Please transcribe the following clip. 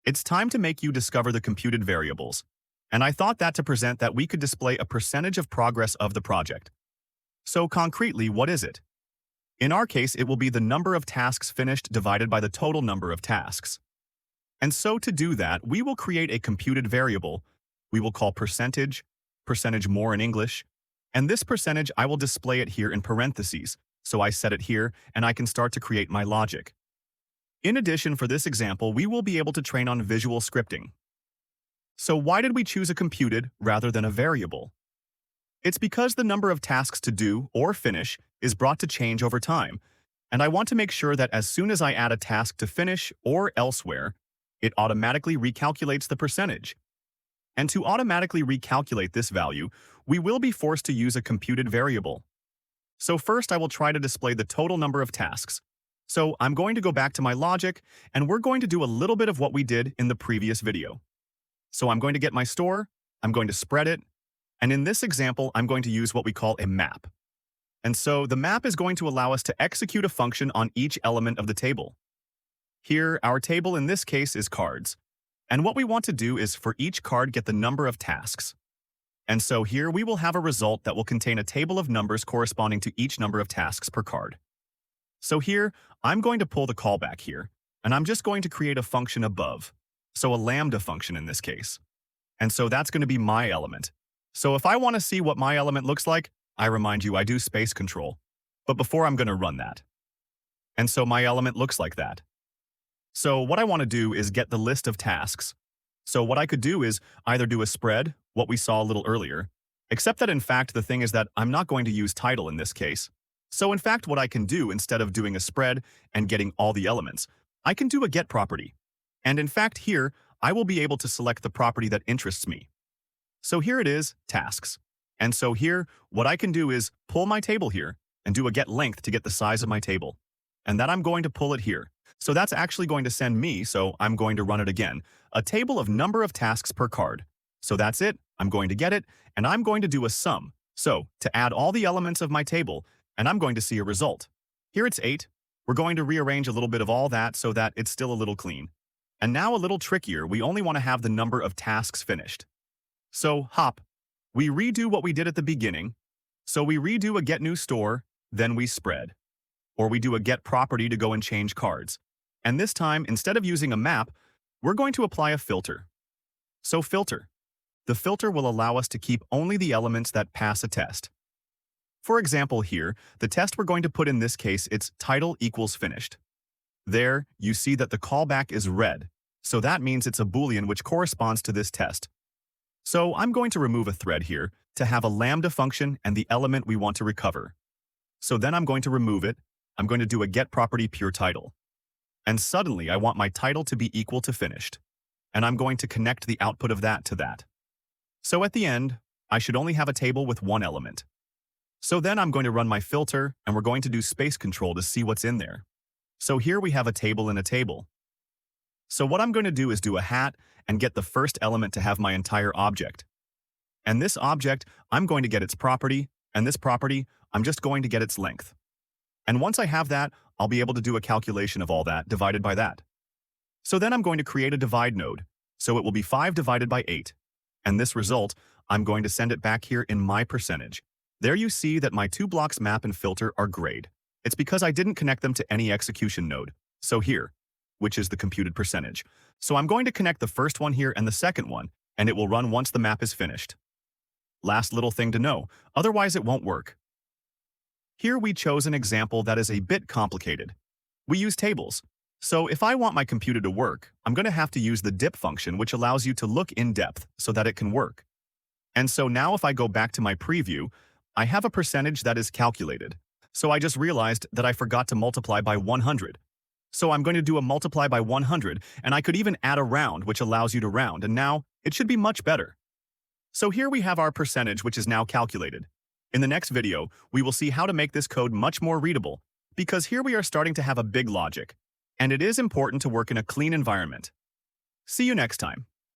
It's time to make you discover the computed variables. And I thought that to present that we could display a percentage of progress of the project. So concretely, what is it? In our case, it will be the number of tasks finished divided by the total number of tasks. And so to do that, we will create a computed variable we will call percentage more in English, and this percentage I will display it here in parentheses, so I set it here and I can start to create my logic. In addition, for this example, we will be able to train on visual scripting. So why did we choose a computed rather than a variable? It's because the number of tasks to do or finish is brought to change over time, and I want to make sure that as soon as I add a task to finish or elsewhere, it automatically recalculates the percentage. And to automatically recalculate this value, we will be forced to use a computed variable. So first, I will try to display the total number of tasks. So I'm going to go back to my logic, and we're going to do a little bit of what we did in the previous video. So I'm going to get my store, I'm going to spread it, and in this example, I'm going to use what we call a map. And so the map is going to allow us to execute a function on each element of the table. Here, our table in this case is cards. And what we want to do is for each card get the number of tasks. And so here we will have a result that will contain a table of numbers corresponding to each number of tasks per card. So here, I'm going to pull the callback here, and I'm just going to create a function above. So a lambda function in this case. And so that's going to be my element. So if I want to see what my element looks like, I remind you I do space control. But before I'm going to run that. And so my element looks like that. So what I want to do is get the list of tasks. So what I could do is either do a spread, what we saw a little earlier, except that in fact the thing is that I'm not going to use title in this case. So in fact what I can do instead of doing a spread and getting all the elements, I can do a get property. And in fact here, I will be able to select the property that interests me. So here it is, tasks. And so here, what I can do is pull my table here and do a get length to get the size of my table. And then I'm going to pull it here. So that's actually going to send me, so I'm going to run it again, a table of number of tasks per card. So that's it, I'm going to get it, and I'm going to do a sum. So to add all the elements of my table, and I'm going to see a result. Here it's 8. We're going to rearrange a little bit of all that so that it's still a little clean. And now a little trickier, we only want to have the number of tasks finished. So hop, we redo what we did at the beginning. So we redo a get new store, then we spread. Or we do a get property to go and change cards. And this time, instead of using a map, we're going to apply a filter. So filter. The filter will allow us to keep only the elements that pass a test. For example here, the test we're going to put in this case, it's title equals finished. There, you see that the callback is red, so that means it's a Boolean which corresponds to this test. So I'm going to remove a thread here to have a lambda function and the element we want to recover. So then I'm going to remove it. I'm going to do a get property pure title. And suddenly I want my title to be equal to finished. And I'm going to connect the output of that to that. So at the end, I should only have a table with one element. So then I'm going to run my filter and we're going to do space control to see what's in there. So here we have a table in a table. So what I'm going to do is do a hat and get the first element to have my entire object. And this object, I'm going to get its property, and this property, I'm just going to get its length. And once I have that, I'll be able to do a calculation of all that divided by that. So then I'm going to create a divide node. So it will be 5 divided by 8. And this result, I'm going to send it back here in my percentage. There you see that my 2 blocks map and filter are grayed. It's because I didn't connect them to any execution node. So here, which is the computed percentage. So I'm going to connect the first one here and the second one, and it will run once the map is finished. Last little thing to know, otherwise it won't work. Here we chose an example that is a bit complicated. We use tables. So if I want my computed to work, I'm going to have to use the dip function, which allows you to look in depth so that it can work. And so now if I go back to my preview, I have a percentage that is calculated. So I just realized that I forgot to multiply by 100. So I'm going to do a multiply by 100, and I could even add a round, which allows you to round, and now it should be much better. So here we have our percentage, which is now calculated. In the next video, we will see how to make this code much more readable, because here we are starting to have a big logic, and it is important to work in a clean environment. See you next time.